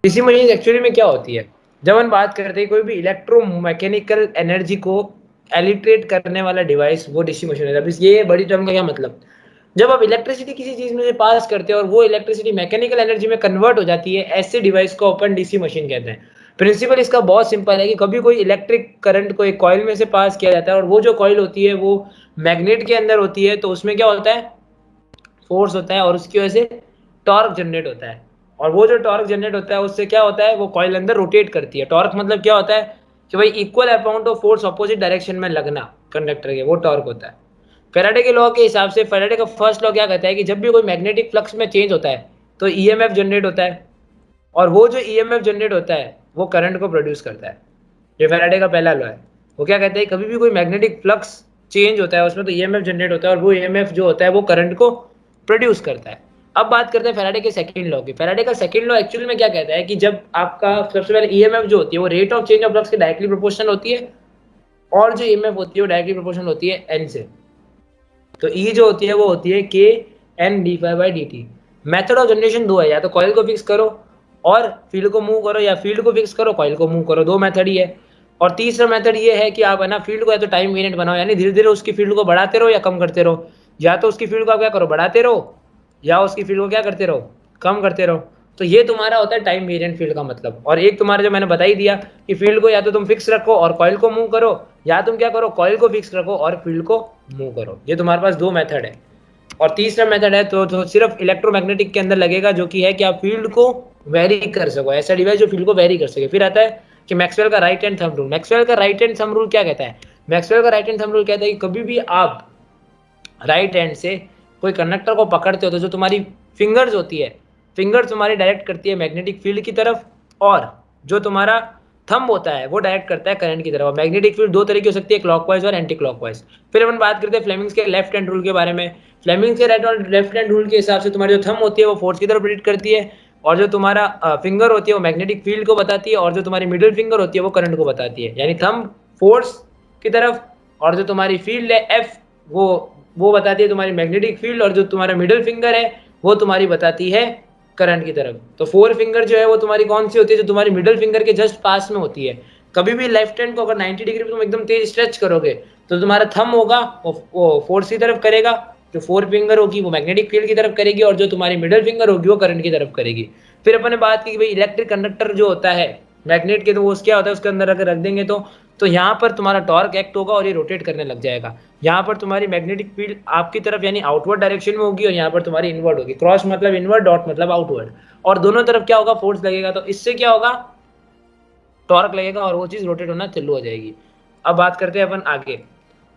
DC machine actually में क्या होती है, जब हम बात करते हैं कोई भी इलेक्ट्रोमैकेनिकल एनर्जी को एलिट्रेट करने वाला डिवाइस, वो डीसी मशीन है। अब ये बड़ी टर्म का क्या मतलब, जब आप इलेक्ट्रिसिटी किसी चीज में से पास करते हैं और वो इलेक्ट्रिसिटी मैकेनिकल एनर्जी में कन्वर्ट हो जाती है, ऐसे डिवाइस को अपन डीसी मशीन कहते हैं। प्रिंसिपल इसका बहुत सिंपल है कि कभी कोई इलेक्ट्रिक करंट को एक कॉइल में से पास किया जाता है और वो जो कॉइल होती है वो मैग्नेट के अंदर होती है, तो उसमें क्या होता है, फोर्स होता है और उसकी वजह से टॉर्क जनरेट होता है। और वो जो टॉर्क जनरेट होता है उससे क्या होता है, वो कॉइल अंदर रोटेट करती है। टॉर्क मतलब क्या होता है कि भाई equal amount of force opposite direction में लगना कंडक्टर के, वो टॉर्क होता है। फेराडे के लॉ के हिसाब से, फेराडे का फर्स्ट लॉ क्या कहता है कि जब भी कोई मैग्नेटिक फ्लक्स में चेंज होता है तो ईएमएफ जनरेट होता है, और वो जो ईएमएफ जनरेट होता है वो करंट को प्रोड्यूस करता है। ये फेराडे का पहला लॉ है। वो क्या कहते हैं, कभी भी कोई मैग्नेटिक फ्लक्स चेंज होता है उसमें तो ईएमएफ जनरेट होता है, और वो ईएमएफ जो होता है वो करंट को प्रोड्यूस करता है। अब बात करते हैं फेराडे के सेकंड लॉ की। फेराडे का सेकंड लॉ एक्चुअली में क्या कहता है कि जब आपका सबसे पहले ईएमएफ जो होती है वो rate of change of flux के डायरेक्टली प्रोपोर्शनल होती है, और जो ईएमएफ होती है वो डायरेक्टली प्रोपोर्शनल होती है एन से। तो ई जो होती है वो होती है के N D phi by D T. Method of generation दो है, या तो कॉइल को फिक्स करो और फील्ड को मूव करो, या फील्ड को फिक्स करो कॉइल को मूव करो, दो मेथड ही है। और तीसरा मेथड ये है कि आप है ना फील्ड को या तो टाइम वेरिएंट बनाओ, यानी धीरे धीरे उसकी फील्ड को बढ़ाते रहो या कम करते रहो। या तो उसकी फील्ड को आप क्या करो, बढ़ाते रहो, या उसकी फील्ड को क्या करते रहो, कम करते रहो। तो ये तुम्हारा होता है टाइम वेरिएंट फील्ड का मतलब। और एक तुम्हारा जो मैंने बता ही दिया कि फील्ड को या तो तुम फिक्स रखो और कॉइल को मूव करो, या तुम क्या करो, कॉइल को फिक्स रखो और फील्ड को मूव करो। ये तुम्हारे पास दो मेथड है। और तीसरा मेथड है तो सिर्फ इलेक्ट्रोमैग्नेटिक के अंदर लगेगा, जो कि है कि आप फील्ड को वेरी कर सको, ऐसा डिवाइस जो फील्ड को वेरी कर सके। फिर आता है कि मैक्सवेल का right hand thumb rule. Maxwell का राइट हैंड थंब रूल क्या कहता है, मैक्सवेल का राइट हैंड थंब रूल कहता है कि कभी भी आप राइट हैंड से कोई कंडक्टर को पकड़ते हो तो जो तुम्हारी फिंगर्स होती है, फिंगर तुम्हारी डायरेक्ट करती है मैग्नेटिक फील्ड की तरफ, और जो तुम्हारा थंब होता है वो डायरेक्ट करता है करंट की तरफ। मैग्नेटिक फील्ड दो तरह की हो सकती है, क्लॉकवाइज और एंटी क्लॉकवाइज। फिर अपन बात करते हैं फ्लेमिंग्स के लेफ्ट हैंड रूल के बारे में। फ्लेमिंग्स के राइट और लेफ्ट हैंड रूल के हिसाब से तुम्हारी जो थंब होती है वो फोर्स की तरफ प्रेडिक्ट करती है, और जो तुम्हारा फिंगर होती है वो मैग्नेटिक फील्ड को बताती है, और जो तुम्हारी मिडिल फिंगर होती है वो करंट को बताती है। यानी थंब फोर्स की तरफ, और जो तुम्हारी फील्ड है एफ, वो बताती है तुम्हारी मैग्नेटिक फील्ड, और जो तुम्हारा मिडिल फिंगर है वो तुम्हारी बताती है करंट की तरफ। तो फोर फिंगर जो है वो तुम्हारी कौन सी होती है, जो तुम्हारी मिडिल फिंगर के जस्ट पास में होती है। कभी भी लेफ्ट हैंड को अगर 90 डिग्री तुम एकदम तेज स्ट्रेच करोगे तो तुम्हारा थंब होगा वो फोर्स की तरफ करेगा, जो फोर फिंगर होगी वो मैग्नेटिक फील्ड की तरफ करेगी, और जो तुम्हारी मिडिल फिंगर होगी वो करंट की तरफ करेगी। फिर अपन ने बात की कि भाई इलेक्ट्रिक कंडक्टर जो होता है मैग्नेट के, तो वो क्या होता है उसके अंदर अगर रख देंगे तो यहाँ पर तुम्हारा टॉर्क एक्ट होगा और ये रोटेट करने लग जाएगा। यहाँ पर तुम्हारी मैग्नेटिक फील्ड आपकी तरफ यानी आउटवर्ड डायरेक्शन में होगी, और यहाँ पर तुम्हारी इनवर्ड होगी। क्रॉस मतलब इनवर्ड, डॉट मतलब आउटवर्ड, और दोनों तरफ क्या होगा, फोर्स लगेगा। तो इससे क्या होगा, टॉर्क लगेगा और वो चीज रोटेट होना चालू हो जाएगी। अब बात करते हैं अपन आगे।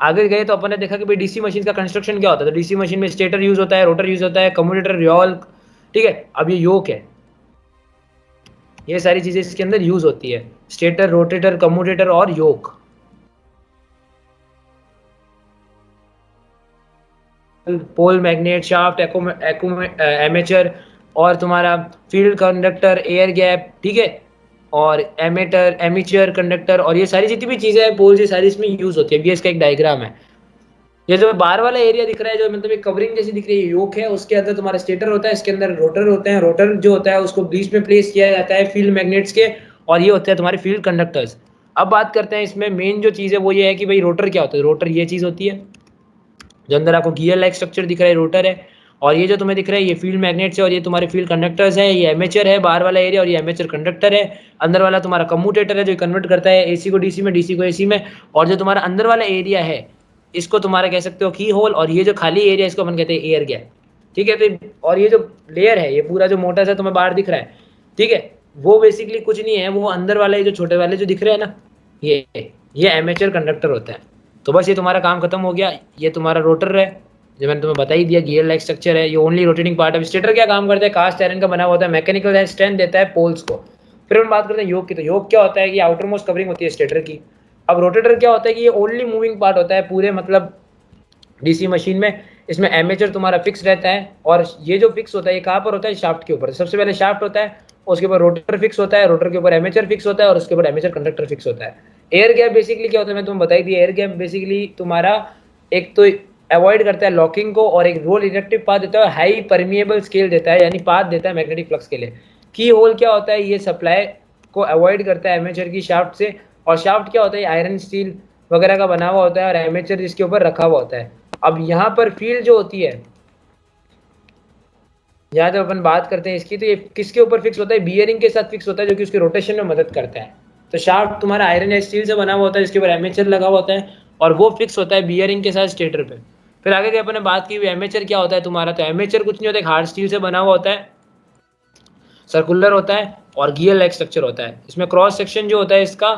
आगे गए तो अपन ने देखा कि भाई डीसी मशीन का कंस्ट्रक्शन क्या होता है। तो डीसी मशीन में स्टेटर यूज होता है, रोटर यूज होता है, कम्यूटेटर, रियोल, ठीक है। अब ये योक है, ये सारी चीजें इसके अंदर यूज होती है, स्टेटर, रोटेटर, कम्यूटेटर और योक। पोल, मैग्नेट, शाफ्ट, एमेचर, और तुम्हारा फील्ड कंडक्टर, एयर गैप, ठीक है, और एमेटर, एमिचर कंडक्टर, और ये सारी जितनी भी चीजें हैं पोल, ये सारी इसमें यूज होती है। ये इसका एक डायग्राम है। ये जो बाहर वाला एरिया दिख रहा है, जो मतलब एक कवरिंग जैसी दिख रही है, योक है, उसके अंदर तुम्हारा स्टेटर होता है, इसके अंदर रोटर होते हैं। रोटर जो होता है उसको बीच में प्लेस किया जाता है फील्ड मैग्नेट्स के, और ये होते हैं तुम्हारे फील्ड कंडक्टर्स। अब बात करते हैं इसमें मेन जो चीज़ है वो ये है कि भाई रोटर क्या होता है। रोटर ये चीज़ होती है जो अंदर आपको गियर लाइक स्ट्रक्चर दिख रहा है, रोटर है। और ये जो तुम्हें दिख रहा है ये फील्ड मैग्नेट्स है, और ये तुम्हारे फील्ड कंडक्टर्स है। ये एमेचर है बाहर वाला एरिया, और ये एमेचर कंडक्टर है। अंदर वाला तुम्हारा कम्यूटेटर है जो कन्वर्ट करता है एसी को डीसी में, डीसी को एसी में। और जो तुम्हारा अंदर वाला एरिया है इसको तुम्हारा कह सकते हो की होल, और ये जो खाली एरिया इसको अपन कहते हैं एयर गैप, ठीक है। तो और ये जो लेयर है, ये पूरा जो मोटा सा तुम्हें बाहर दिख रहा है, ठीक है, वो बेसिकली कुछ नहीं है, वो अंदर वाले जो छोटे वाले जो दिख रहे हैं ना, ये एमेचर कंडक्टर होता है। तो बस ये तुम्हारा काम खत्म हो गया। ये तुम्हारा रोटर है जो मैंने तुम्हें बता ही दिया, गियर लाइक स्ट्रक्चर है, ये ओनली रोटेटिंग पार्ट है। स्टेटर क्या काम करता है, कास्ट आयरन का बना होता है, मैकेनिकल स्ट्रेंथ देता है पोल्स को। फिर हम बात करते हैं योग की। तो योग क्या होता है कि आउटर मोस्ट कवरिंग होती है स्टेटर की। अब रोटेटर क्या होता है कि ये ओनली मूविंग पार्ट होता है पूरे मतलब डीसी मशीन में। इसमें एमेचर तुम्हारा फिक्स रहता है, और ये जो फिक्स होता है ये कहाँ पर होता है, शाफ्ट के ऊपर। सबसे पहले शाफ्ट होता है, उसके ऊपर रोटर फिक्स होता है, रोटर के ऊपर एमेचर फिक्स होता है, और उसके ऊपर एमेचर कंडक्टर फिक्स होता है। एयर गैप बेसिकली क्या होता है मैं तुम्हें बताई दी। एयर गैप बेसिकली तुम्हारा एक तो अवॉइड करता है लॉकिंग को, और एक रोल इलेक्ट्रिक पाथ देता है, हाई परमिएबल स्केल देता है, यानी पाथ देता है मैग्नेटिक फ्लक्स के लिए। की होल क्या होता है, ये सप्लाई को अवॉइड करता है एमेचर की शाफ्ट से, और शाफ्ट क्या होता है, आयरन स्टील वगैरह का बना हुआ होता है और एमेचर जिसके ऊपर रखा हुआ होता है। अब यहाँ पर फील्ड जो होती है, यहाँ जब अपन बात करते हैं इसकी, तो ये किसके ऊपर फिक्स होता है, बियरिंग के साथ फिक्स होता है, जो कि उसके रोटेशन में मदद करता है। तो शाफ्ट तुम्हारा आयरन या स्टील से बना हुआ होता है, जिसके ऊपर एमेचर लगा हुआ होता है, और वो फिक्स होता है बियरिंग के साथ स्टेटर पे। फिर आगे की अपन ने बात की एमेचर क्या होता है तुम्हारा, तो एमेचर कुछ नहीं होता है, हार्ड स्टील से बना हुआ होता है, सर्कुलर होता है और गियर लाइक स्ट्रक्चर होता है। इसमें क्रॉस सेक्शन जो होता है इसका,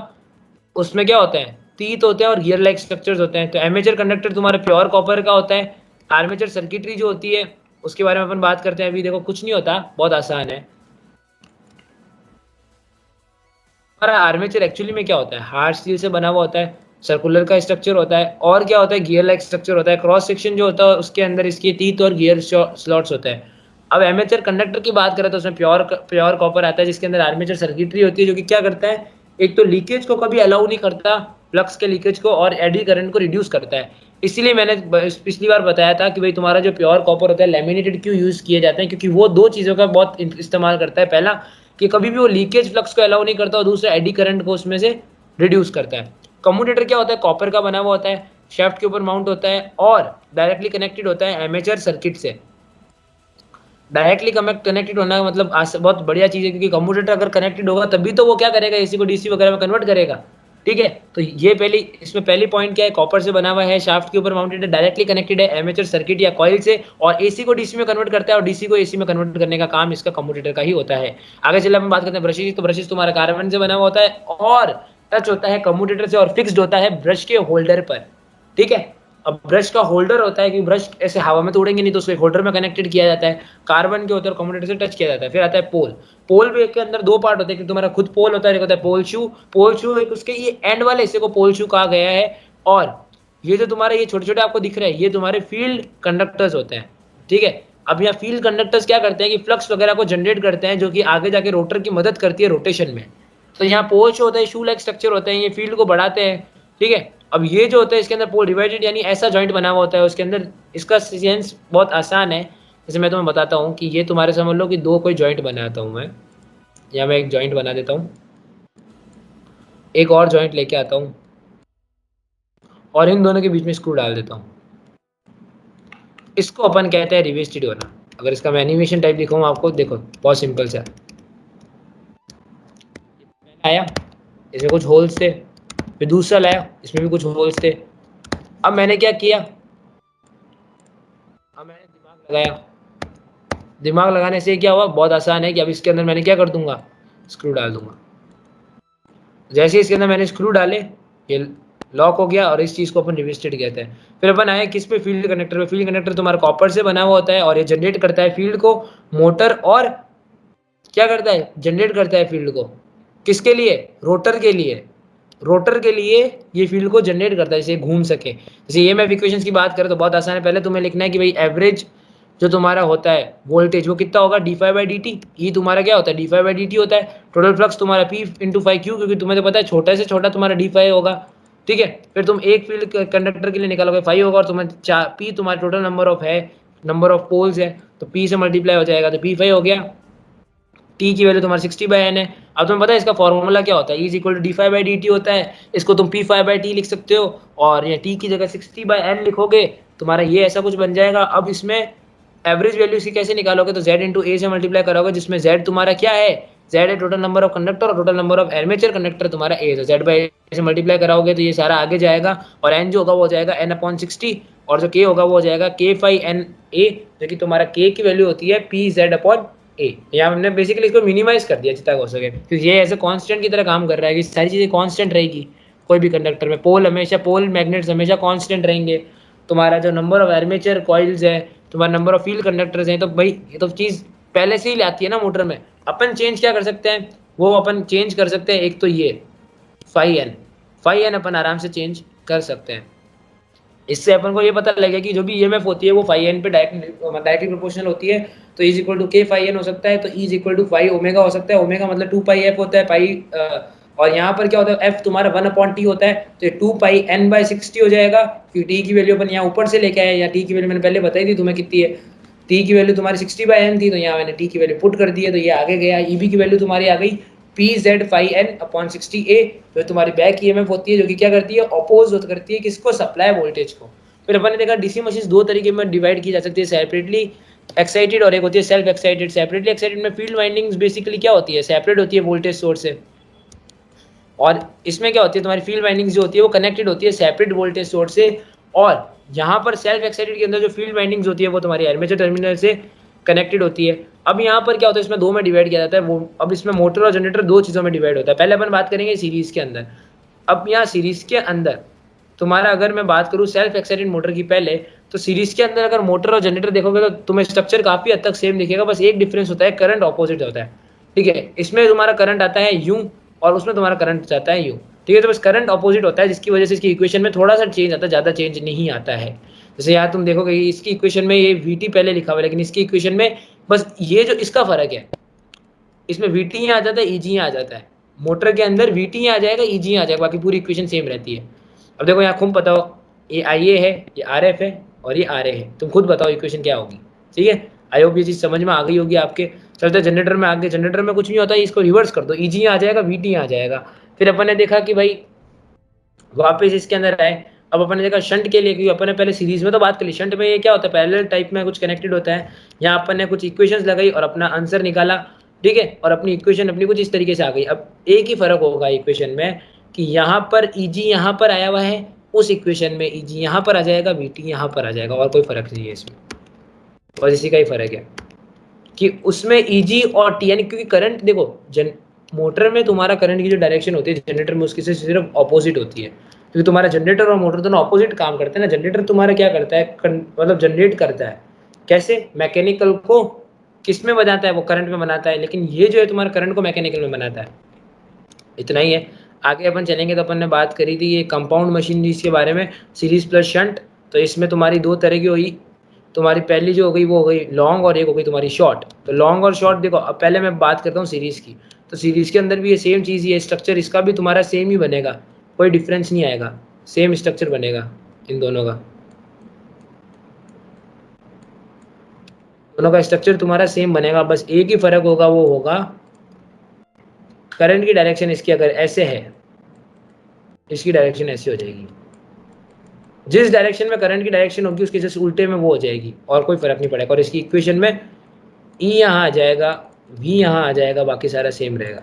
उसमें क्या होता है, तीत होते हैं और गियर लाइक स्ट्रक्चर्स होते हैं। तो एमेचर कंडक्टर तुम्हारा प्योर कॉपर का होता है। आर्मेचर सर्किटरी जो होती है उसके बारे में अपन बात करते हैं। अभी देखो कुछ नहीं होता, बहुत आसान है। हमारा आर्मेचर एक्चुअली में क्या होता है, हार्ड स्टील से बना हुआ होता है, सर्कुलर का स्ट्रक्चर होता है, और क्या होता है, गियर लाइक स्ट्रक्चर होता है। क्रॉस सेक्शन जो होता है उसके अंदर इसके तीत और गियर स्लॉट्स होते हैं। अब एमेचर कंडक्टर की बात करें तो उसमें प्योर प्योर कॉपर आता है, जिसके अंदर आर्मेचर सर्किटरी होती है, जो कि क्या करता है, एक तो लीकेज को कभी अलाउ नहीं करता, फ्लक्स के लीकेज को, और एडी करंट को रिड्यूस करता है। इसीलिए मैंने पिछली बार बताया था कि भाई तुम्हारा जो प्योर कॉपर होता है, लेमिनेटेड क्यों यूज किए जाते हैं, क्योंकि वो दो चीज़ों का बहुत इस्तेमाल करता है। पहला कि कभी भी वो लीकेज फ्लक्स को अलाउ नहीं करता, और दूसरा एडी करंट को उसमें से रिड्यूस करता है। कम्यूटेटर क्या होता है, कॉपर का बना हुआ होता है, शाफ्ट के ऊपर माउंट होता है और डायरेक्टली कनेक्टेड होता है एमेचर सर्किट से। डायरेक्टली कनेक्टेड होना मतलब बहुत बढ़िया चीज़ है, क्योंकि कंप्यूटर अगर कनेक्टेड होगा तभी तो वो क्या करेगा, एसी को डीसी वगैरह में कन्वर्ट करेगा। ठीक है, तो ये पहली इसमें पहली पॉइंट क्या है, कॉपर से बना हुआ है, शाफ्ट के ऊपर माउंटेड है, डायरेक्टली कनेक्टेड है एमेचर सर्किट या कॉइल से, और एसी को डीसी में कन्वर्ट करता है, और डीसी को एसी में कन्वर्ट करने का काम इसका कंप्यूटर का ही होता है। आगे चले हम बात करते हैं ब्रशेज। तो ब्रशेज तुम्हारा कार्बन से बना हुआ होता है और टच होता है कंप्यूटर से और फिक्स्ड होता है ब्रश के होल्डर पर। ठीक है, अब ब्रश का होल्डर होता है कि ब्रश ऐसे हवा में तो उड़ेंगे नहीं, तो उसको एक होल्डर में कनेक्टेड किया जाता है, कार्बन के होते हैं और कम्यूटेटर से टच किया जाता है। फिर आता है पोल। पोल भी के अंदर दो पार्ट होते हैं, कि तुम्हारा खुद पोल होता है, एक होता है पोल शू। पोल शू एक उसके ये एंड वाले हिस्से को पोल शू कहा गया है, और ये जो तुम्हारे ये छोटे छोटे आपको दिख रहे हैं, ये तुम्हारे फील्ड कंडक्टर्स होते हैं। ठीक है, अब यहाँ फील्ड कंडक्टर्स क्या करते हैं कि फ्लक्स वगैरह को जनरेट करते हैं, जो कि आगे जाके रोटर की मदद करती है रोटेशन में। तो यहाँ पोल शू होता है, शू लाइक स्ट्रक्चर होते हैं, ये फील्ड को बढ़ाते हैं। ठीक है, अब ये जो होता है इसके अंदर पोल डिवाइडेड यानी ऐसा जॉइंट बना हुआ होता है उसके अंदर। इसका सेंस बहुत आसान है, जैसे मैं तुम्हें बताता हूँ कि ये तुम्हारे समझ लो कि दो कोई जॉइंट बनाता हूँ मैं, या मैं एक जॉइंट बना देता हूँ, एक और जॉइंट लेके आता हूँ, और इन दोनों के बीच में स्क्रू डाल देता हूँ। इसको अपन कहते हैं रिवेस्टेड होना। अगर इसका मैं एनिमेशन टाइप दिखाऊँ आपको, देखो बहुत सिंपल सा आया, इसमें कुछ होल्स थे, फिर दूसरा लाया, इसमें भी कुछ होल्स थे। अब मैंने क्या किया, अब मैंने दिमाग लगाया। दिमाग लगाने से क्या हुआ, बहुत आसान है कि अब इसके अंदर मैंने क्या कर दूंगा, स्क्रू डाल दूंगा। जैसे इसके अंदर मैंने स्क्रू डाले, ये लॉक हो गया, और इस चीज़ को अपन रिवेस्टेड कहते हैं। फिर अपन आए किस पे, फील्ड कनेक्टर पे। फील्ड कनेक्टर तुम्हारा कॉपर से बना हुआ होता है, और ये जनरेट करता है फील्ड को, मोटर, और क्या करता है, जनरेट करता है फील्ड को, किसके लिए, रोटर के लिए। रोटर के लिए ये फील्ड को जनरेट करता है, जैसे घूम सके। जैसे ये मैं इक्वेशंस की बात करें तो बहुत आसान है, पहले तुम्हें लिखना है कि भाई एवरेज जो तुम्हारा होता है वोल्टेज, वो कितना होगा, d phi by D t. E तुम्हारा क्या होता है, d phi by D T होता है। टोटल फ्लक्स तुम्हारा पी इंटू फाई क्यू, क्योंकि तुम्हें तो पता है छोटा से छोटा तुम्हारा डी फाई होगा। ठीक है, फिर तुम एक फील्ड कंडक्टर के लिए निकालोगे फाई होगा, और तुम्हें पी तुम्हारा टोटल नंबर ऑफ है, नंबर ऑफ पोल्स है, तो पी से मल्टीप्लाई हो जाएगा, तो पी फाई हो गया। टी की वैल्यू तुम्हारा 60/n है। अब तुम्हें पता है इसका फॉर्मूला क्या होता है, is equal to D phi by D T होता है। इसको तुम पी फाई बाई टी लिख सकते हो, और ये टी की जगह 60/n लिखोगे, तुम्हारा ये ऐसा कुछ बन जाएगा। अब इसमें एवरेज वैल्यू इसकी कैसे निकालोगे, तो जेड इंटू ए से मल्टीप्लाई करोगे, जिसमें जेड तुम्हारा क्या है, जेड है टोटल नंबर ऑफ कंडक्टर, और total number of armature conductor तुम्हारा ए, तो जेड बाई ए से मल्टीप्लाई कराओगे तो ये सारा आगे जाएगा, और एन जो होगा वो हो जाएगा एन अपॉन 60, और जो के होगा वो हो जाएगा के फाई एन ए, जो कि तुम्हारा के की वैल्यू होती है पी जेड अपॉन ए। यहाँ हमने बेसिकली इसको मिनिमाइज कर दिया जितना हो सके, क्योंकि ये ऐसे कांस्टेंट की तरह काम कर रहा है कि सारी चीज़ें कांस्टेंट रहेगी। कोई भी कंडक्टर में पोल हमेशा, पोल मैग्नेट्स हमेशा कांस्टेंट रहेंगे। तुम्हारा जो नंबर ऑफ आर्मेचर कॉइल्स है, तुम्हारा नंबर ऑफ फील्ड कंडक्टर्स हैं, तो भाई ये तो चीज़ पहले से ही लाती है ना मोटर में। अपन चेंज क्या कर सकते हैं, वो अपन चेंज कर सकते हैं, एक तो ये फाई एन अपन आराम से चेंज कर सकते हैं। इससे अपन को ये पता लगेगा कि जो भी ईएमएफ होती है वो फाई एन पे डायरेक्टली प्रोपोर्शनल होती है, तो is equal to K phi N हो सकता है, तो is equal to phi omega हो सकता है। ओमेगा मतलब 2 पाई एफ होता है, पाई और यहाँ पर क्या होता है, एफ तुम्हारा 1 अपॉन टी होता है, तो ये 2 पाई एन बाई 60 हो जाएगा, क्योंकि टी की वैल्यू अपन यहाँ ऊपर से लेके आए, या टी की वैल्यू मैंने पहले बताई थी तुम्हें कितनी है, टी की वैल्यू तुम्हारी 60/n थी, तो यहाँ मैंने टी की वैल्यू पुट कर दी है, तो ये आगे गया। ईबी की वैल्यू तुम्हारी आ गई PZ5N/60A, जो तुम्हारी बैक ईएमएफ होती है, जो कि क्या करती है, अपोज करती है किसको, सप्लाई वोल्टेज को। फिर अपन ने देखा डीसी मशीन दो तरीके में डिवाइड की जा सकती है, सेपरेटली एक्साइटेड और एक होती है सेल्फ एक्साइटेड। सेपरेटली एक्साइटेड में फील्ड वाइंडिंग्स बेसिकली क्या होती है, सेपरेट होती है वोल्टेज सोर्स से, और इसमें क्या होती है, तुम्हारी फील्ड वाइंडिंग्स जो होती है वो कनेक्टेड होती है सेपरेट वोल्टेज सोर्स से। और यहाँ पर सेल्फ एक्साइटेड के अंदर जो फील्ड वाइंडिंग्स होती है वो तुम्हारी आर्मेचर टर्मिनल से कनेक्टेड होती है। अब यहाँ पर क्या होता है, इसमें दो में डिवाइड किया जाता है वो। अब इसमें मोटर और जनरेटर दो चीज़ों में डिवाइड होता है। पहले अपन बात करेंगे सीरीज के अंदर। अब यहाँ सीरीज के अंदर तुम्हारा, अगर मैं बात करूँ सेल्फ एक्साइटेड मोटर की पहले, तो सीरीज के अंदर अगर मोटर और जनरेटर देखोगे तो तुम्हें स्ट्रक्चर काफी हद तक सेम दिखेगा, बस एक डिफरेंस होता है, करंट ऑपोजिट होता है। ठीक है, इसमें तुम्हारा करंट आता है यूं और उसमें तुम्हारा करंट जाता है यूं। ठीक है, तो बस करंट ऑपोजिट होता है, जिसकी वजह से इसकी इक्वेशन में थोड़ा सा चेंज आता है, ज्यादा चेंज नहीं आता है। जैसे यहाँ तुम देखोगे इसकी इक्वेशन में ये VT पहले लिखा हुआ है, लेकिन इसकी इक्वेशन में बस ये जो इसका फर्क है, इसमें VT ही आ जाता है, EG ही आ जाता है। मोटर के अंदर VT ही आ जाएगा, EG ही आ जाएगा, बाकी पूरी इक्वेशन सेम रहती है। अब देखो यहाँ खुद बताओ, ये IA है, ये RF है और ये RA है, तुम खुद बताओ इक्वेशन क्या होगी। ठीक है, आई होप ये चीज़ समझ में आ गई होगी आपके। चलते जनरेटर में आगे। जनरेटर में कुछ नहीं होता है, इसको रिवर्स कर दो, EG आ जाएगा, VT आ जाएगा। फिर अपन ने देखा कि भाई वापस इसके अंदर आए। अब अपन ने देखा शंट के लिए, क्योंकि अपन ने पहले सीरीज में तो बात कर ली, शंट में ये क्या होता है, पैरेलल टाइप में कुछ कनेक्टेड होता है। यहाँ अपन ने कुछ इक्वेशंस लगाई और अपना आंसर निकाला। ठीक है, और अपनी इक्वेशन अपनी कुछ इस तरीके से आ गई। अब एक ही फर्क होगा इक्वेशन में कि यहाँ पर EG यहाँ पर आया हुआ है, उस इक्वेशन में EG यहाँ पर आ जाएगा, VT यहाँ पर आ जाएगा, और कोई फर्क नहीं है इसमें। और इसी का ही फर्क है कि उसमें EG और T, यानी क्योंकि करंट देखो, मोटर में तुम्हारा करंट की जो डायरेक्शन होती है, जनरेटर में उसकी से सिर्फ ऑपोजिट होती है, क्योंकि तुम्हारा जनरेटर और मोटर दोनों ऑपोजिट काम करते हैं ना। जनरेटर तुम्हारा क्या करता है, मतलब जनरेट करता है, कैसे, मैकेनिकल को किस में बनाता है, वो करंट में बनाता है, लेकिन ये जो है तुम्हारा करंट को मैकेनिकल में बनाता है। इतना ही है। आगे अपन चलेंगे तो अपन ने बात करी थी ये कंपाउंड मशीनरीज के बारे में, सीरीज प्लस शंट। तो इसमें तुम्हारी दो तरह की हुई, तुम्हारी पहली जो हो गई वो हो गई लॉन्ग और एक हो गई तुम्हारी शॉर्ट। तो लॉन्ग और शॉर्ट देखो, अब पहले मैं बात करता हूँ सीरीज की। तो सीरीज के अंदर भी ये सेम चीज़ ही है, स्ट्रक्चर इसका भी तुम्हारा सेम ही बनेगा, कोई डिफरेंस नहीं आएगा, सेम स्ट्रक्चर बनेगा इन दोनों का। दोनों का स्ट्रक्चर तुम्हारा सेम बनेगा, बस एक ही फर्क होगा, वो होगा करंट की डायरेक्शन। इसकी अगर ऐसे है, इसकी डायरेक्शन ऐसी हो जाएगी, जिस डायरेक्शन में करंट की डायरेक्शन होगी उसके जैसे उल्टे में वो हो जाएगी, और कोई फर्क नहीं पड़ेगा। और इसकी इक्वेशन में E यहाँ आ जाएगा, V यहाँ आ जाएगा, बाकी सारा सेम रहेगा।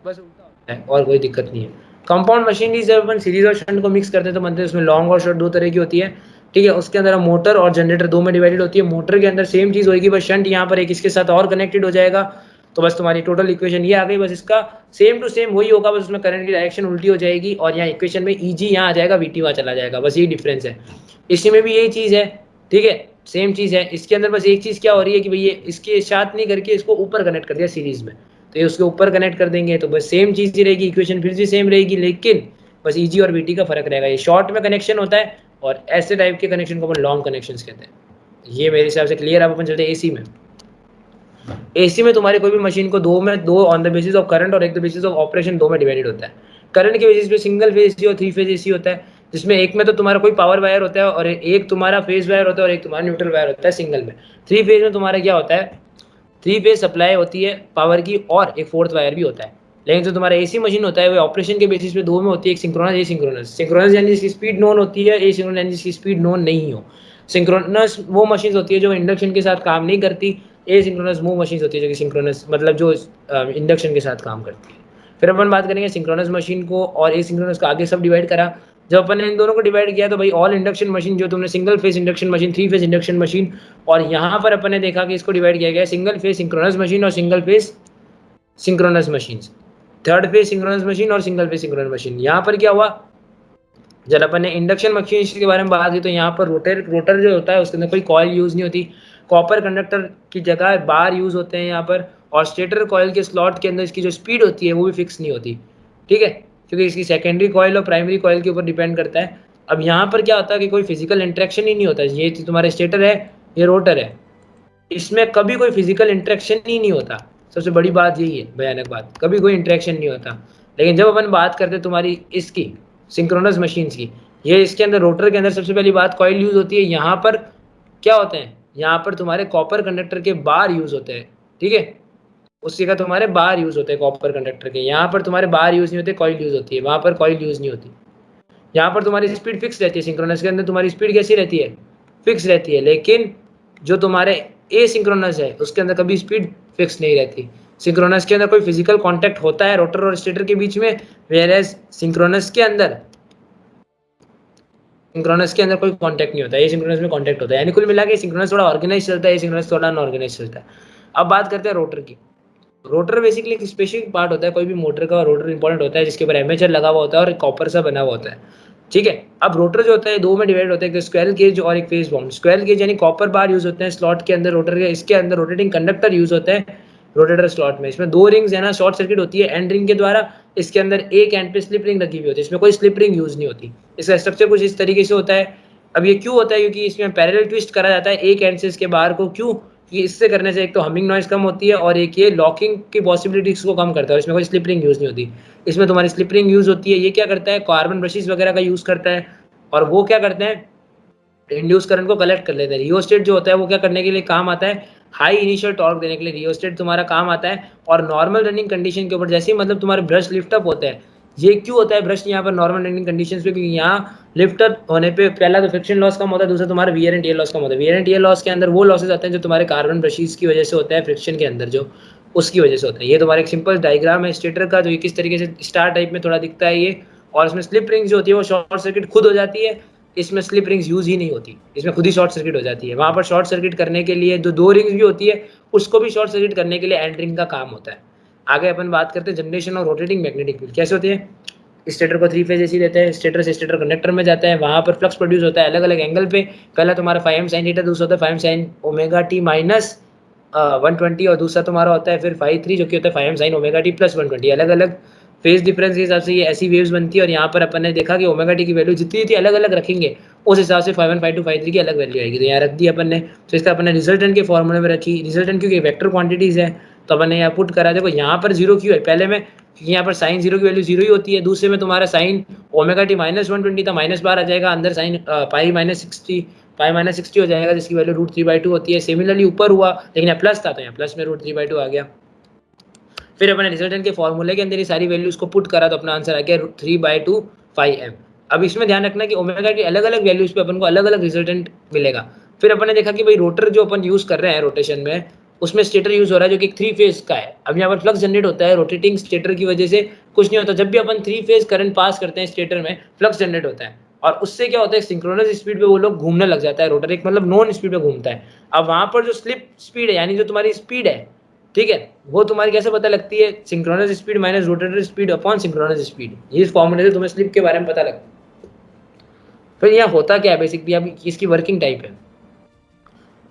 बस उल्टा होता है और कोई दिक्कत नहीं है। कंपाउंड मशीनरी जब अपन सीरीज और शंट को मिक्स करते हैं तो बनते हैं, उसमें लॉन्ग और शॉर्ट दो तरह की होती है। ठीक है, उसके अंदर मोटर और जनरेटर दो में डिवाइडेड होती है। मोटर के अंदर सेम चीज़ होगी, बस शंट यहाँ पर एक इसके साथ और कनेक्टेड हो जाएगा। तो बस तुम्हारी टोटल इक्वेशन ये आ गई, बस इसका सेम टू सेम वही होगा, बस उसमें करंट की डायरेक्शन उल्टी हो जाएगी, और यहाँ इक्वेशन में EG यहाँ आ जाएगा, VT वहाँ चला जाएगा, बस यही डिफरेंस है। इसी में भी यही चीज़ है। ठीक है, सेम चीज़ है। इसके अंदर बस एक चीज़ क्या हो रही है कि भाई ये इसके साथ नहीं करके इसको ऊपर कनेक्ट कर दिया सीरीज में, तो ये उसके ऊपर कनेक्ट कर देंगे, तो बस सेम चीज़ ही रहेगी, इक्वेशन फिर भी सेम रहेगी, लेकिन बस EG और VT का फर्क रहेगा। ये शॉर्ट में कनेक्शन होता है, और ऐसे टाइप के कनेक्शन को अपन लॉन्ग कनेक्शन कहते हैं। ये मेरे हिसाब से क्लियर। अब अपन चलते हैं AC में। AC में तुम्हारी कोई भी मशीन को दो on the basis of current और एक द बेसिस ऑफ ऑपरेशन, दो में डिवाइडेड होता है। करंट के बेसिस पे सिंगल फेज AC और थ्री फेज AC होता है, जिसमें एक में तो तुम्हारा कोई पावर वायर होता है, और एक तुम्हारा फेज वायर होता है, और एक तुम्हारा न्यूट्रल वायर होता है सिंगल में। थ्री फेज में तुम्हारा क्या होता है, थ्री फेज सप्लाई होती है पावर की, और एक फोर्थ वायर भी होता है। लेकिन जो तुम्हारा AC मशीन होता है वो ऑपरेशन के बेसिस पे दो में होती है, एक सिंक्रोनस, ए सिंक्रोनस। सिंक्रोनस यानी जिसकी स्पीड नोन होती है, ए सिंक्रोनस यानी जिसकी स्पीड नोन नहीं हो। सिंक्रोनस वो मशीन होती है जो इंडक्शन के साथ काम नहीं करती, ए सिंक्रोनस वो मशीन होती है जो कि सिंक्रोनस मतलब जो इंडक्शन के साथ काम करती है। फिर अपन बात करेंगे सिंक्रोनस मशीन को और ए सिंक्रोनस को, आगे सब डिवाइड करा। जब अपन ने इन दोनों को डिवाइड किया तो भाई ऑल इंडक्शन मशीन, जो तुमने single phase induction machine, three phase induction machine, और यहाँ पर अपन ने देखा कि इसको डिवाइड किया गया सिंगल फेज सिंक्रोनस मशीन और single phase synchronous machine, third phase synchronous machine और सिंगल फेज सिंक्रोनस मशीन। यहाँ पर क्या हुआ, जब अपन ने इंडक्शन मशीन के बारे में बात की तो यहाँ पर रोटर जो होता है उसके अंदर कोई कॉइल यूज नहीं होती, कॉपर कंडक्टर की जगह बार यूज होते हैं यहाँ पर, और स्टेटर कॉइल के स्लॉट के अंदर इसकी जो स्पीड होती है वो भी फिक्स नहीं होती। ठीक है, क्योंकि इसकी सेकेंडरी कॉइल और प्राइमरी कॉइल के ऊपर डिपेंड करता है। अब यहाँ पर क्या होता है कि कोई फिजिकल इंट्रैक्शन ही नहीं होता, ये तुम्हारा स्टेटर है, ये रोटर है, इसमें कभी कोई फिजिकल इंट्रैक्शन ही नहीं होता। सबसे बड़ी बात यही है, भयानक बात, कभी कोई इंट्रैक्शन नहीं होता। लेकिन जब अपन बात करते तुम्हारी इसकी सिंक्रोनस मशीन्स की। ये इसके अंदर रोटर के अंदर सबसे पहली बात कॉइल यूज होती है। यहाँ पर क्या होते हैं, यहाँ पर तुम्हारे कॉपर कंडक्टर के बार यूज होते हैं, ठीक है, उसी का तुम्हारे बार यूज होते हैं कॉपर कंडक्टर के। यहाँ पर तुम्हारे बार यूज नहीं होते, कॉइल यूज होती है, वहां पर कॉइल यूज नहीं होती। यहाँ पर तुम्हारी स्पीड फिक्स रहती है, सिंक्रोनस के अंदर तुम्हारी स्पीड कैसी रहती है, फिक्स रहती है। लेकिन जो तुम्हारे ए सिंक्रोनस है उसके अंदर कभी स्पीड फिक्स नहीं रहती। सिंक्रोनस के अंदर कोई फिजिकल कांटेक्ट होता है रोटर और स्टेटर के बीच में, वेयर एज सिंक्रोनस के अंदर कोई कांटेक्ट नहीं होता है, ये सिंक्रोनस में कांटेक्ट होता है। यानी कुल मिला के सिंक्रोनस थोड़ा ऑर्गेनाइज चलता है, ये सिंक्रोनस थोड़ा अनऑर्गेनाइज चलता है। अब बात करते हैं रोटर की। रोटर बेसिकली एक स्पेसिफिक पार्ट होता है कोई भी मोटर का, रोटर इंपॉर्टेंट होता है जिसके ऊपर एर्मेचर लगा हुआ होता है और एक कॉपर सा बना हुआ होता है, ठीक है। अब रोटर जो होता है दो में डिवाइड होता है, एक स्क्वेरल गेज और एक फेस बाउंड। स्क्वेरल गेज यानी कॉपर बार यूज होते हैं स्लॉट के अंदर रोटर के, इसके अंदर रोटेटिंग कंडक्टर यूज होता है रोटेटर स्लॉट में। इसमें दो रिंग्स है ना, शॉर्ट सर्किट होती है एंड रिंग के द्वारा। इसके अंदर एक एंड पे स्लिप रिंग रखी हुई होती है, इसमें कोई स्लिप रिंग यूज नहीं होती। इसका स्ट्रक्चर कुछ इस तरीके से होता है। अब ये क्यों होता है, क्योंकि इसमें पैरेलल ट्विस्ट करा जाता है एक एंड से इसके बार को। क्यों, कि इससे करने से एक तो हमिंग नॉइज कम होती है और एक ये लॉकिंग की पॉसिबिलिटीज को कम करता है। इसमें कोई स्लिप रिंग यूज नहीं होती। इसमें तुम्हारी स्लिप रिंग यूज होती है, ये क्या करता है, कार्बन ब्रशेस वगैरह का यूज करता है। और वो क्या करते हैं, इंड्यूस करंट को कलेक्ट कर लेते हैं। रियोस्टेट जो होता है वो क्या करने के लिए काम आता है, हाई इनिशियल टॉर्क देने के लिए रियोस्टेट तुम्हारा काम आता है। और नॉर्मल रनिंग कंडीशन के ऊपर जैसे ही मतलब तुम्हारे ब्रश लिफ्ट अप होते हैं, ये क्यों होता है ब्रश यहाँ पर नॉर्मल रनिंग कंडीशंस पे, क्योंकि यहाँ लिफ्ट अप होने पे पहला तो फ्रिक्शन लॉस कम होता है, दूसरा तुम्हारा वियर एंड टियर लॉस कम होता है। वियर एंड टियर लॉस के अंदर वो लॉसेज आते हैं जो तुम्हारे कार्बन ब्रशेस की वजह से होता है, फ्रिक्शन के अंदर जो उसकी वजह से होता है। ये तुम्हारा एक सिंपल डायग्राम है स्टेटर का, जो किस तरीके से स्टार टाइप में थोड़ा दिखता है ये। और इसमें स्लिप रिंग्स जो होती है वो शॉर्ट सर्किट खुद हो जाती है, इसमें स्लिप रिंग्स यूज ही नहीं होती, इसमें खुद ही शॉर्ट सर्किट हो जाती है। वहां पर शॉर्ट सर्किट करने के लिए जो दो रिंग्स भी होती है उसको भी शॉर्ट सर्किट करने के लिए एंड रिंग का काम होता है। आगे अपन बात करते हैं जनरेशन और रोटेटिंग मैग्नेटिक फील्ड कैसे होती है। स्टेटर को थ्री फेज एसी देते हैं, स्टेटर से स्टेटर कंडक्टर में जाता है, वहां पर फ्लक्स प्रोड्यूस होता है अलग अलग एंगल पे। पहला तुम्हारा 5m sin थीटा, दूसरा होता है 5m sin omega T minus 120, और दूसरा तुम्हारा होता है फिर 5/3 जो कि होता है 5m sin omega T plus 120। अलग अलग फेज डिफरेंस के हिसाब से ये ऐसी वेव्स बनती है। और यहाँ पर अपन ने देखा कि ओमेगा टी की वैल्यू जितनी जितनी अलग अलग रखेंगे उस हिसाब से 5 1 5 2 5 3 की अलग वैल्यू आएगी। तो यहाँ रख दी अपन ने, तो इसका अपन ने रिजल्टेंट के फॉर्मूले में रखी। रिजल्टेंट क्योंकि वेक्टर क्वांटिटीज है तो अपन ने यहाँ पुट करा। देखो यहाँ पर जीरो क्यों है, पहले में क्योंकि यहाँ पर साइन जीरो की वैल्यू जीरो ही होती है। दूसरे में तुम्हारा साइन ओमेगा टी -120 था, माइनस बार आ जाएगा अंदर, साइन पाई -60 हो जाएगा जिसकी वैल्यू √3/2 होती है। सिमिलरली ऊपर हुआ लेकिन यहाँ प्लस था तो यहाँ प्लस में √3/2 आ गया। फिर अपने रिजल्टेंट के फॉर्मूले के अंदर ये सारी वैल्यूज को पुट करा तो अपना आंसर आ गया 3/2 5m। अब इसमें ध्यान रखना कि ओमेगा की अलग अलग वैल्यूज पे अपन को अलग अलग रिजल्टेंट मिलेगा। फिर अपन ने देखा कि भाई रोटर जो अपन यूज कर रहे हैं रोटेशन में, उसमें स्टेटर यूज हो रहा है जो कि 3 फेज का है। अब यहाँ पर फ्लक्स जनरेट होता है रोटेटिंग स्टेटर की वजह से, कुछ नहीं होता। जब भी अपन 3 फेज करंट पास करते हैं स्टेटर में फ्लक्स जनरेट होता है और उससे क्या होता है, सिंक्रोनस स्पीड पे वो लोग घूमने लग जाता है रोटर, एक मतलब नॉन स्पीड पे घूमता है। अब वहां पर जो स्लिप स्पीड है यानी जो तुम्हारी स्पीड है, ठीक है, वो तुम्हारी कैसे पता लगती है, synchronous speed minus rotator speed upon synchronous speed. ये फॉर्मूले से तुम्हें स्लिप के बारे में पता लगता है। फिर यहाँ होता क्या है बेसिकली, अब इसकी वर्किंग टाइप है।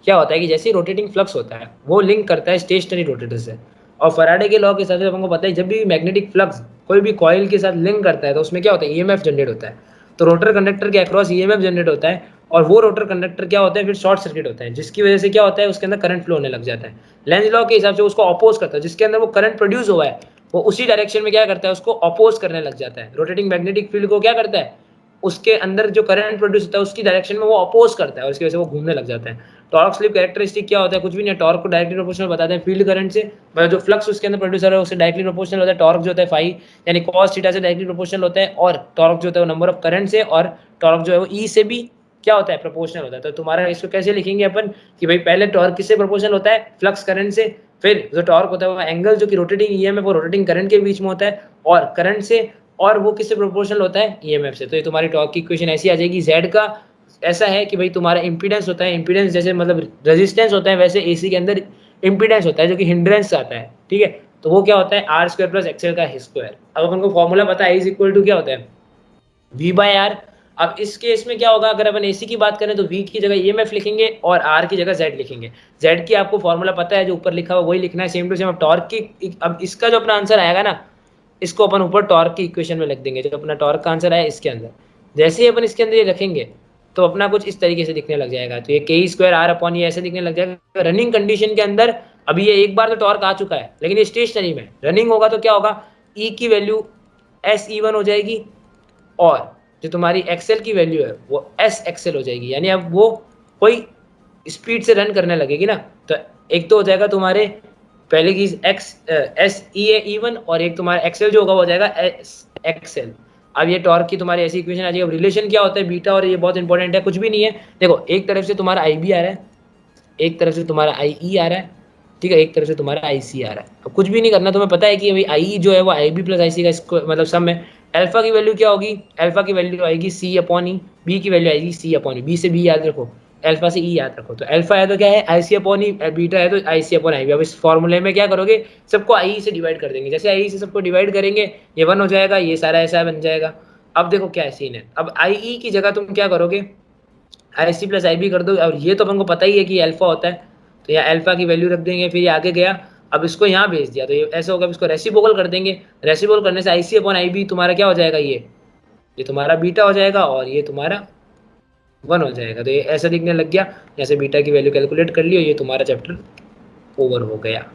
क्या होता है कि जैसे ही रोटेटिंग फ्लक्स होता है वो लिंक करता है स्टेशनरी रोटेटर से। और फैराडे के लॉ के हिसाब से हमको पता है जब भी मैग्नेटिक फ्लक्स कोई भी कॉइल के साथ लिंक करता है तो उसमें क्या होता है, ईएमएफ जनरेट होता है। तो रोटर कंडक्टर के अक्रॉस ईएमएफ जनरेट होता है और वो रोटर कंडक्टर क्या होता है फिर शॉर्ट सर्किट होता है, जिसकी वजह से क्या होता है उसके अंदर करंट फ्लो होने लग जाता है। लेंज लॉ के हिसाब से उसको अपोज करता है, जिसके अंदर वो करंट प्रोड्यूस हुआ है वो उसी डायरेक्शन में क्या करता है उसको अपोज करने लग जाता है। रोटेटिंग मैग्नेटिक फील्ड को क्या करता है, उसके अंदर जो करंट प्रोड्यूस होता है उसकी डायरेक्शन में वो अपोज करता है और उसकी वजह से वो घूमने लग जाता है। टॉर्क स्लिप कैरेक्टरिस्टिक क्या होता है, कुछ भी नहीं, टॉर्क को डायरेक्टली प्रोपोर्शनल बताते हैं फील्ड करंट से। मतलब जो फ्लक्स उसके अंदर प्रोड्यूस हो रहा है उससे डायरेक्टली प्रोपोर्शनल होता है। टॉर्क जो होता है फाई यानी कॉस थीटा से डायरेक्टली प्रोपोर्शनल होता है। और टॉर्क जो होता है वो नंबर ऑफ करंट से, और टॉर्क जो है वो ई से भी क्या होता है, प्रोपोर्शनल होता है। तो तुम्हारा इसको कैसे लिखेंगे अपन कि भाई पहले टॉर्क किससे प्रोपोर्शनल होता है, फ्लक्स करंट से। फिर जो टॉर्क होता है वो एंगल जो कि रोटेटिंग ईएमएफ वो रोटेटिंग करंट के बीच में होता है और करंट से, और वो किससे प्रोपोर्शनल होता है, ईएमएफ से। तो ये तुम्हारी टॉर्क की इक्वेशन ऐसी आ जाएगी। जेड का ऐसा है कि भाई तुम्हारा इंपीडेंस होता है, इंपीडेंस जैसे मतलब रेजिस्टेंस होता है वैसे एसी के अंदर इंपीडेंस होता है जो कि हिंड्रेंस आता है, ठीक है। तो वो क्या होता है आर स्क्वायर प्लस एक्सएल का स्क्वायर। अब अपन को फॉर्मूला पता है, इज इक्वल टू क्या होता है वी बाय आर। अब इस केस में क्या होगा, अगर अपन एसी की बात करें तो वी की जगह ईएमएफ लिखेंगे और आर की जगह जेड लिखेंगे। जेड की आपको फॉर्मूला पता है, जो ऊपर लिखा हुआ वही लिखना है सेम टू सेम। अब टॉर्क की, अब इसका जो अपना आंसर आएगा ना, इसको अपन ऊपर टॉर्क की इक्वेशन में लिख देंगे। जो अपना टॉर्क का आंसर आया इसके अंदर, जैसे ही अपन इसके अंदर ये रखेंगे तो अपना कुछ इस तरीके से दिखने लग जाएगा। तो ये के स्क्वायर आर अपॉन ये ऐसे दिखने लग जाएगा रनिंग कंडीशन के अंदर। अभी ये एक बार तो टॉर्क आ चुका है लेकिन ये स्टेशनरी में रनिंग होगा तो क्या होगा, ई की वैल्यू एस ई वन हो जाएगी और जो तुम्हारी एक्सेल की वैल्यू है वो एस एक्सेल हो जाएगी, यानी अब वो कोई स्पीड से रन करने लगेगी ना। तो एक तो हो जाएगा तुम्हारे पहले की एक्स एस ई ए ई1, और एक तुम्हारा एक्सेल जो होगा वो हो जाएगा एस एक्सेल। अब ये टॉर्क की तुम्हारी ऐसी इक्वेशन आ जाएगी। रिलेशन क्या होता है बीटा, और ये बहुत इंपॉर्टेंट है, कुछ भी नहीं है। देखो एक तरफ से तुम्हारा आई बी आ रहा है, एक तरफ से तुम्हारा आई ई आ रहा है, ठीक है, एक तरफ से तुम्हारा आई सी आ रहा है। अब कुछ भी नहीं करना, तुम्हें पता है कि आई जो है वो आई बी प्लस आई सी का इसको मतलब सम है। अल्फा की वैल्यू क्या होगी, अल्फा की वैल्यू आएगी सी अपॉन ई, बी की वैल्यू आएगी सी अपॉन ई, बी से बी याद रखो, अल्फा से ई याद रखो। तो अल्फा है तो क्या है आई सी अपॉन ई, बीटा है तो आई सी अपॉन आई बी। अब इस फॉर्मूले में क्या करोगे, सबको आई से डिवाइड कर देंगे, जैसे आई से सबको डिवाइड करेंगे ये 1 हो जाएगा, ये सारा ऐसा बन जाएगा। अब देखो क्या सीन है, अब आई ई की जगह तुम क्या करोगे, आई सी प्लस आई बी कर दो। और ये तो अपन को पता ही है कि अल्फा होता है, तो यहाँ अल्फा की वैल्यू रख देंगे, फिर ये आगे गया, अब इसको यहाँ भेज दिया तो ये ऐसा होगा, इसको रेसिप्रोकल कर देंगे। रेसिप्रोकल करने से आई सी अपॉन आई बी तुम्हारा क्या हो जाएगा, ये तुम्हारा बीटा हो जाएगा, और ये तुम्हारा 1 हो जाएगा। तो ये ऐसा दिखने लग गया, जैसे बीटा की वैल्यू कैलकुलेट कर ली और ये तुम्हारा चैप्टर ओवर हो गया।